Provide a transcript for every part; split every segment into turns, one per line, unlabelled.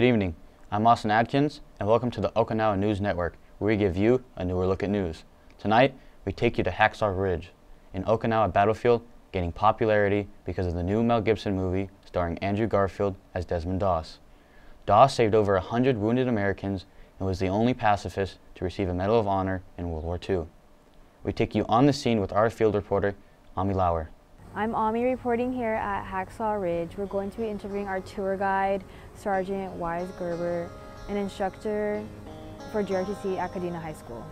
Good evening. I'm Austin Adkins, and welcome to the Okinawa News Network, where we give you a newer look at news. Tonight, we take you to Hacksaw Ridge, an Okinawa battlefield gaining popularity because of the new Mel Gibson movie starring Andrew Garfield as Desmond Doss. Doss saved over 100 wounded Americans and was the only pacifist to receive a Medal of Honor in World War II. We take you on the scene with our field reporter, Ami Lauer.
I'm Ami reporting here at Hacksaw Ridge. We're going to be interviewing our tour guide, Sergeant Wise Gerber, an instructor for GRTC at Kadena High School.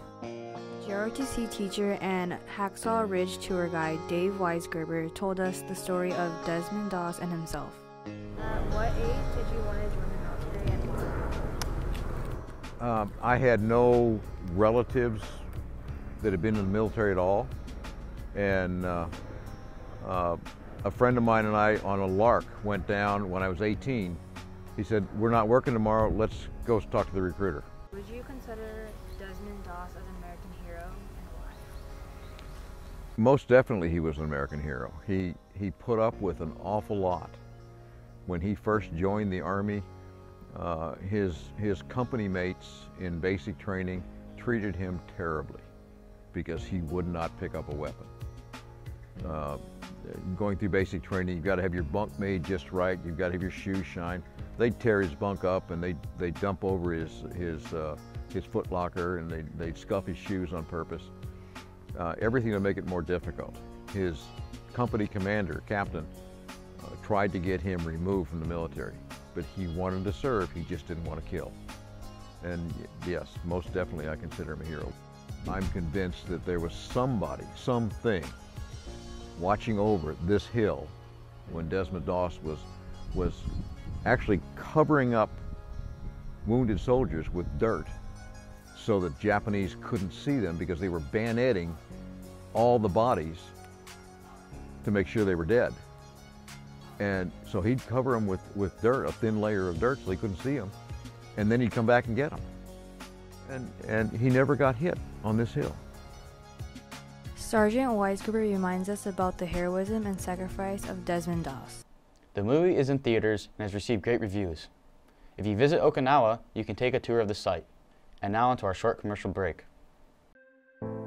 GRTC teacher and Hacksaw Ridge tour guide Dave Weisgerber told us the story of Desmond Doss and himself. At what age did you want to join the military and why?
I had no relatives that had been in the military at all, and a friend of mine and I, on a lark, went down when I was 18. He said, "We're not working tomorrow, let's go talk to the recruiter."
Would you consider Desmond Doss as an American hero, and why?
Most definitely he was an American hero. He put up with an awful lot. When he first joined the Army, his company mates in basic training treated him terribly because he would not pick up a weapon. Going through basic training, you've got to have your bunk made just right, you've got to have your shoes shine. They'd tear his bunk up and they'd dump over his foot locker, and they'd scuff his shoes on purpose. Everything to make it more difficult. His company commander, captain, tried to get him removed from the military, but he wanted to serve, he just didn't want to kill. And yes, most definitely I consider him a hero. I'm convinced that there was somebody, something, watching over this hill when Desmond Doss was actually covering up wounded soldiers with dirt so that Japanese couldn't see them, because they were bayoneting all the bodies to make sure they were dead. And so he'd cover them with dirt, a thin layer of dirt, so they couldn't see them, and then he'd come back and get them. And he never got hit on this hill.
Sergeant Weisgerber reminds us about the heroism and sacrifice of Desmond Doss.
The movie is in theaters and has received great reviews. If you visit Okinawa, you can take a tour of the site. And now onto our short commercial break.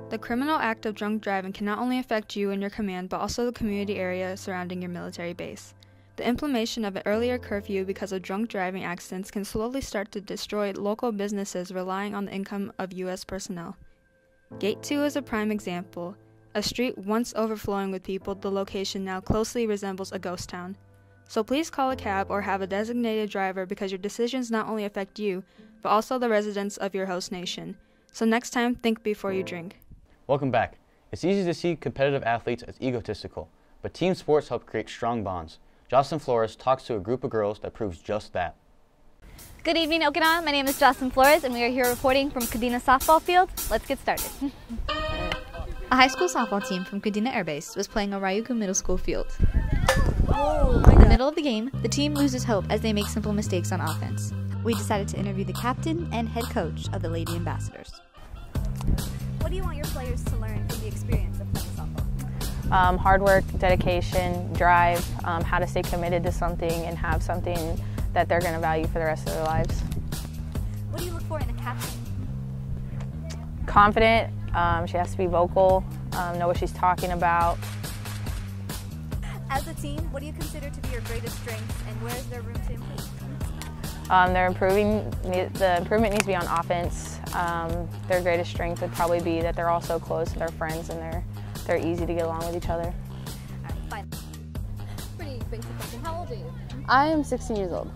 The criminal act of drunk driving can not only affect you and your command, but also the community area surrounding your military base. The implementation of an earlier curfew because of drunk driving accidents can slowly start to destroy local businesses relying on the income of U.S. personnel. Gate 2 is a prime example. A street once overflowing with people, the location now closely resembles a ghost town. So please call a cab or have a designated driver, because your decisions not only affect you, but also the residents of your host nation. So next time, think before you drink.
Welcome back. It's easy to see competitive athletes as egotistical, but team sports help create strong bonds. Jocelyn Flores talks to a group of girls that proves just that.
Good evening, Okinawa. My name is Jocelyn Flores, and we are here reporting from Kadena softball field. Let's get started.
A high school softball team from Kadena Air Base was playing on Ryugu Middle School field. In the middle of the game, the team loses hope as they make simple mistakes on offense. We decided to interview the captain and head coach of the Lady Ambassadors.
What do you want your players to learn from the experience of playing softball?
Hard work, dedication, drive, how to stay committed to something and have something that they're going to value for the rest of their lives.
What do you look for in a captain?
Confident, she has to be vocal, know what she's talking about.
As a team, what do you consider to be your greatest strengths, and where is there room to improve?
The improvement needs to be on offense. Their greatest strength would probably be that they're all so close to their friends and they're easy to get along with each other.
All right, fine. Pretty basic question. How old are you?
I am 16 years old.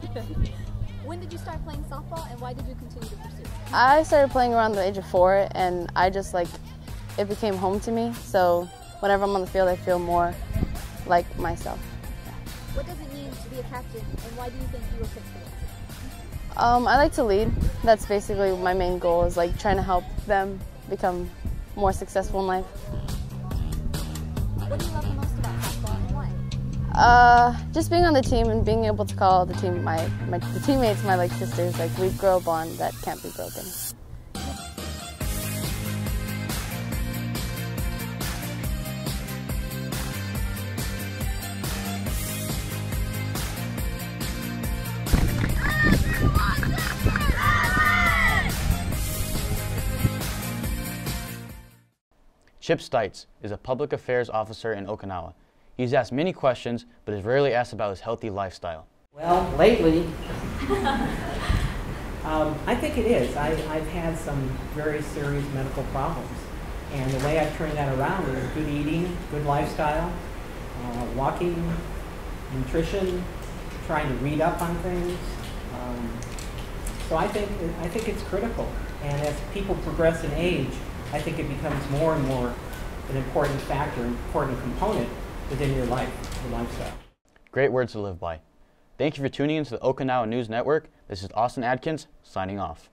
When did you start playing softball, and why did you continue to pursue it?
I started playing around the age of 4, and I just it became home to me. So whenever I'm on the field, I feel more like myself.
What does it mean to be a captain, and why do you think you were picked for this?
I like to lead. That's basically my main goal, is trying to help them become more successful in life.
What do you love the most about softball, and why?
Just being on the team and being able to call the team the teammates my sisters. We grow a bond that can't be broken.
Chip Stites is a public affairs officer in Okinawa. He's asked many questions, but is rarely asked about his healthy lifestyle.
Well, lately, I think it is. I've had some very serious medical problems. And the way I've turned that around is good eating, good lifestyle, walking, nutrition, trying to read up on things. So I think it's critical. And as people progress in age, I think it becomes more and more an important factor, an important component within your life, your lifestyle.
Great words to live by. Thank you for tuning into the Okinawa News Network. This is Austin Adkins, signing off.